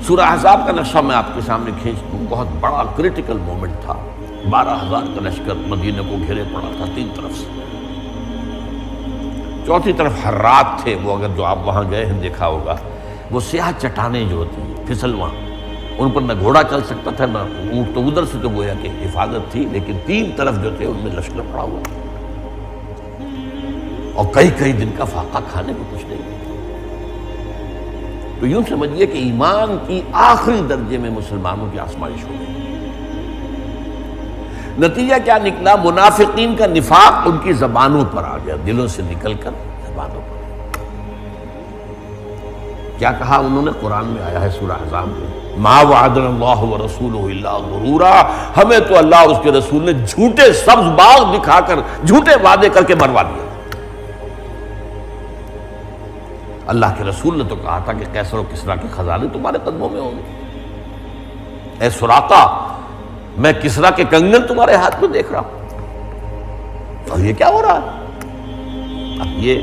سورہ احزاب کا نقشہ میں آپ کے سامنے کھینچ دوں، بہت بڑا کریٹیکل مومنٹ تھا۔ 12,000 کا لشکر مدینے کو گھیرے پڑا تھا تین طرف سے، چوتھی طرف حرات تھے، وہ اگر جو آپ وہاں گئے ہیں دیکھا ہوگا، وہ سیاہ چٹانیں جو ہوتی ہیں پھسلواں، ان پر نہ گھوڑا چل سکتا تھا نہ اونٹ، تو ادھر سے تو گویا کہ حفاظت تھی، لیکن تین طرف جو تھے ان میں لشکر پڑا ہوا اور کئی کئی دن کا فاقہ کھانے کو کچھ نہیں۔ تو یوں سمجھیے کہ ایمان کی آخری درجے میں مسلمانوں کی آزمائش ہو گئی۔ نتیجہ کیا نکلا؟ منافقین کا نفاق ان کی زبانوں پر آ گیا، دلوں سے نکل کر زبانوں پر۔ کیا کہا انہوں نے؟ قرآن میں آیا ہے سورہ احزاب میں، ما وعدنا اللہ ورسولہ الا غرورا، ہمیں تو اللہ اور اس کے رسول نے جھوٹے سبز باغ دکھا کر جھوٹے وعدے کر کے مروا دیا۔ اللہ کے رسول نے تو کہا تھا کہ قیصر و کسریٰ کے خزانے تمہارے قدموں میں ہوں گے، اے سراقہ میں کسریٰ کے کنگن تمہارے ہاتھ میں دیکھ رہا ہوں۔ اور یہ کیا ہو رہا ہے؟ اب یہ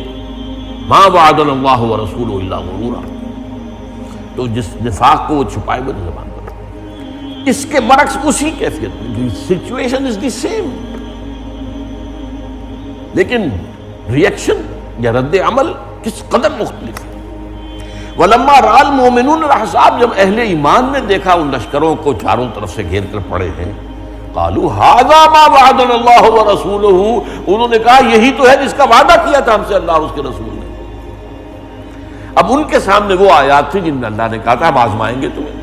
ما وعدنا اللہ ورسولہ الا غرورا، تو جس نفاق کو وہ چھپائے ہوئے زبان پر، اس کے برعکس اسی کیفیت میں سچویشن از دی سیم، لیکن ریئیکشن یا رد عمل کس قدر مختلف ہے۔ وَلَمَّا رَأَى الْمُؤْمِنُونَ الْأَحْزَابَ، جب اہل ایمان نے دیکھا ان لشکروں کو چاروں طرف سے گھیر کر پڑے ہیں، قَالُوا هَذَا مَا وَعَدَنَا اللَّهُ وَرَسُولُهُ، انہوں نے کہا یہی تو ہے جس کا وعدہ کیا تھا ہم سے اللہ اور اس کے رسول نے۔ اب ان کے سامنے وہ آیات تھی جن میں اللہ نے کہا تھا ہم آزمائیں گے تمہیں،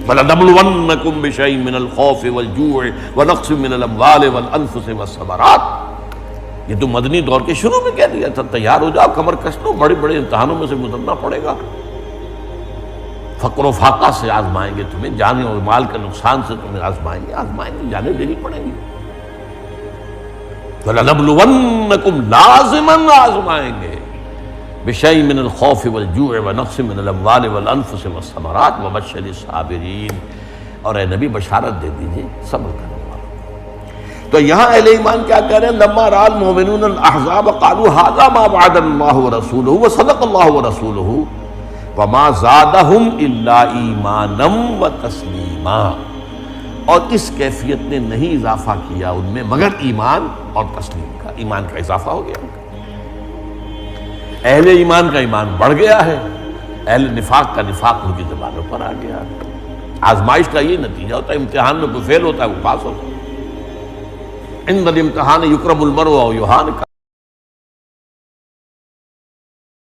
وَلَنَبْلُوَنَّكُمْ بِشَيْءٍ مِّنَ الْخَوْفِ وَالْجُوعِ وَنَقْصٍ مِّنَ الْأَمْوَالِ وَالْأَنفُسِ وَالثَّمَرَاتِ، یہ تو مدنی دور کے شروع میں کہہ دیا تھا، تیار ہو جاؤ، کمر کس لو، بڑے بڑے امتحانوں میں سے گزرنا پڑے گا، فقر و فاقہ سے آزمائیں گے تمہیں، جان اور مال کے نقصان سے تمہیں آزمائیں گے، جانیں دینی پڑیں گی۔ وَلَنَبْلُوَنَّكُمْ لازماً آزمائیں گے، بِشَيْءٍ مِّنَ الْخَوْفِ وَالْجُوعِ وَنَقْصٍ مِّنَ الْأَمْوَالِ وَالْأَنفُسِ وَالثَّمَرَاتِ وَبَشِّرِ الصَّابِرِينَ، اور اے نبی بشارت دے دیجئے صبر کرنے والوں۔ تو یہاں اہل ایمان کیا کہہ رہے ہیں؟ لما رأى المؤمنون الاحزاب قالوا هذا ما وعدنا الله ورسوله وصدق الله ورسوله وما زادهم الا ایمانا وتسلیما، اور اس کیفیت نے نہیں اضافہ کیا ان میں مگر ایمان اور تسلیم کا، ایمان کا اضافہ ہو گیا۔ اہل ایمان کا ایمان بڑھ گیا ہے، اہل نفاق کا نفاق ان کی زبانوں پر آ گیا۔ آزمائش کا یہ نتیجہ ہوتا ہے، امتحان میں کوئی فیل ہوتا ہے وہ پاس ہوتا ہے۔ عند الامتحان یکرم المرء او یہان۔